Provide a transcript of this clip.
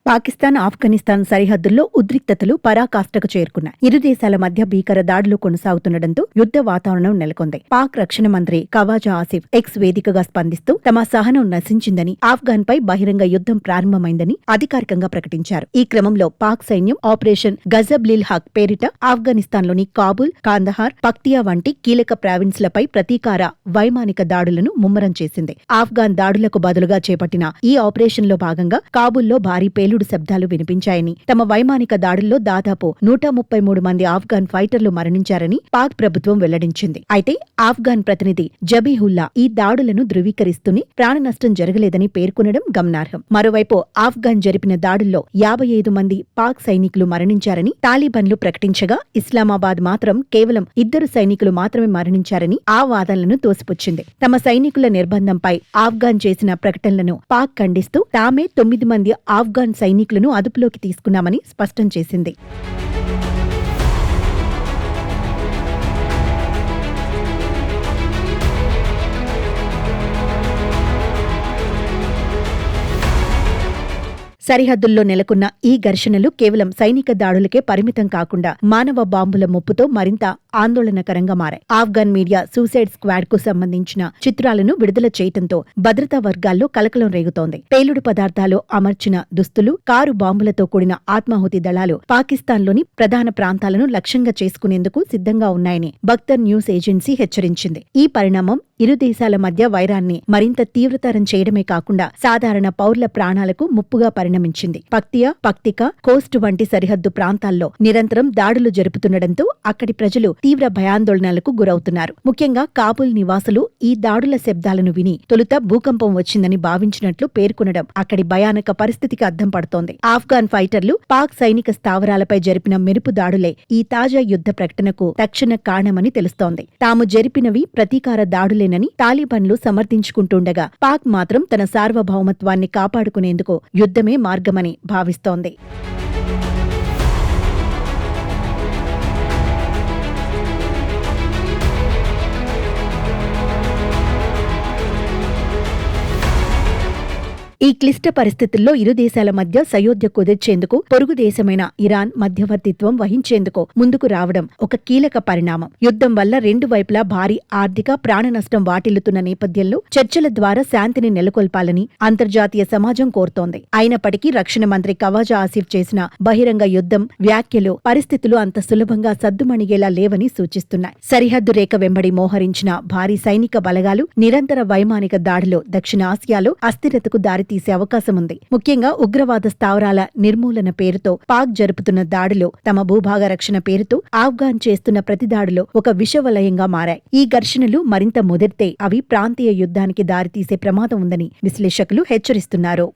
పాకిస్తాన్ ఆఫ్ఘనిస్తాన్ సరిహద్దుల్లో ఉద్రిక్తతలు పరాకాష్ఠకు చేరుకున్నాయి. ఇరు దేశాల మధ్య భీకర దాడులు కొనసాగుతుండటంతో యుద్ధ వాతావరణం నెలకొంది. పాక్ రక్షణ మంత్రి ఖవాజా ఆసిఫ్ ఎక్స్ వేదికగా స్పందిస్తూ తమ సహనం నశించిందని, ఆఫ్ఘాన్ పై బహిరంగ యుద్ధం ప్రారంభమైందని అధికారికంగా ప్రకటించారు. ఈ క్రమంలో పాక్ సైన్యం ఆపరేషన్ గజబ్-లిల్ హక్ పేరిట ఆఫ్ఘనిస్తాన్లోని కాబూల్, కాందహార్, పక్తియా వంటి కీలక ప్రావిన్స్లపై ప్రతీకార వైమానిక దాడులను ముమ్మరం చేసింది. ఆఫ్ఘాన్ దాడులకు బదులుగా చేపట్టిన ఈ ఆపరేషన్లో భాగంగా కాబూల్లో భారీ పేలుడు శబ్దాలు వినిపించాయని, తమ వైమానిక దాడుల్లో దాదాపు 133 మంది ఆఫ్ఘాన్ ఫైటర్లు మరణించారని పాక్ ప్రభుత్వం వెల్లడించింది. అయితే ఆఫ్ఘాన్ ప్రతినిధి జబీహుల్లా ఈ దాడులను ధృవీకరిస్తూనే ప్రాణ నష్టం జరగలేదని పేర్కొనడం గమనార్హం. మరోవైపు ఆఫ్ఘాన్ జరిపిన దాడుల్లో 55 మంది పాక్ సైనికులు మరణించారని తాలిబాన్లు ప్రకటించగా, ఇస్లామాబాద్ మాత్రం కేవలం 2 సైనికులు మాత్రమే మరణించారని ఆ వాదనలను తోసిపుచ్చింది. తమ సైనికుల నిర్బంధంపై ఆఫ్ఘాన్ చేసిన ప్రకటనలను పాక్ ఖండిస్తూ తామే 9 మంది ఆఫ్ఘాన్ సైనికులను అదుపులోకి తీసుకున్నామని స్పష్టం చేసింది. సరిహద్దుల్లో నెలకొన్న ఈ ఘర్షణలు కేవలం సైనిక దాడులకే పరిమితం కాకుండా మానవ బాంబుల ముప్పుతో మరింత ఆందోళనకరంగా మారాయి. ఆఫ్ఘాన్ మీడియా సూసైడ్ స్క్వాడ్ కు సంబంధించిన చిత్రాలను విడుదల చేయడంతో భద్రతా వర్గాల్లో కలకలం రేగుతోంది. పేలుడు పదార్థాలు అమర్చిన దుస్తులు, కారు బాంబులతో కూడిన ఆత్మాహుతి దళాలు పాకిస్తాన్లోని ప్రధాన ప్రాంతాలను లక్ష్యంగా చేసుకునేందుకు సిద్ధంగా ఉన్నాయని బఖ్తర్ న్యూస్ ఏజెన్సీ హెచ్చరించింది. ఈ పరిణామం ఇరు దేశాల మధ్య వైరాన్ని మరింత తీవ్రతరం చేయడమే కాకుండా సాధారణ పౌరుల ప్రాణాలకు ముప్పుగా పరిణమించింది. పక్తియా, పక్తికా, కోస్ట్ వంటి సరిహద్దు ప్రాంతాల్లో నిరంతరం దాడులు జరుపుతుండటంతో అక్కడి ప్రజలు తీవ్ర భయాందోళనలకు గురవుతున్నారు. ముఖ్యంగా కాబూల్ నివాసులు ఈ దాడుల శబ్దాలను విని తొలుత భూకంపం వచ్చిందని భావించినట్లు పేర్కొనడం అక్కడి భయానక పరిస్థితికి అద్దం పడుతోంది. ఆఫ్ఘాన్ ఫైటర్లు పాక్ సైనిక స్థావరాలపై జరిపిన మెరుపు దాడులే ఈ తాజా యుద్ధ ప్రకటనకు తక్షణ కారణమని తెలుస్తోంది. తాము జరిపినవి ప్రతీకార దాడులే తాలిబాన్లు సమర్థించుకుంటుండగా, పాక్ మాత్రం తన సార్వభౌమత్వాన్ని కాపాడుకునేందుకు యుద్ధమే మార్గమని భావిస్తోంది. ఈ క్లిష్ట పరిస్థితుల్లో ఇరు దేశాల మధ్య సయోధ్య కుదిర్చేందుకు పొరుగు దేశమైన ఇరాన్ మధ్యవర్తిత్వం వహించేందుకు ముందుకు రావడం ఒక కీలక పరిణామం. యుద్ధం వల్ల రెండు వైపులా భారీ ఆర్థిక ప్రాణ నష్టం వాటిల్లుతున్న నేపథ్యంలో చర్చల ద్వారా శాంతిని నెలకొల్పాలని అంతర్జాతీయ సమాజం కోరుతోంది. అయినప్పటికీ రక్షణ మంత్రి ఖవాజా ఆసిఫ్ చేసిన బహిరంగ యుద్ధం వ్యాఖ్యలు పరిస్థితులు అంత సులభంగా సద్దుమణిగేలా లేవని సూచిస్తున్నాయి. సరిహద్దు రేఖ వెంబడి మోహరించిన భారీ సైనిక బలగాలు నిరంతర వైమానిక దాడులు దక్షిణాసియాలో అస్థిరతకు దారి తీసే అవకాశం ఉంది. ముఖ్యంగా ఉగ్రవాద స్థావరాల నిర్మూలన పేరుతో పాక్ జరుపుతున్న దాడులు, తమ భూభాగ రక్షణ పేరుతో ఆఫ్ఘాన్ చేస్తున్న ప్రతిదాడులు ఒక విషవలయంగా మారాయి. ఈ ఘర్షణలు మరింత ముదిరితే అవి ప్రాంతీయ యుద్ధానికి దారితీసే ప్రమాదం ఉందని విశ్లేషకులు హెచ్చరిస్తున్నారు.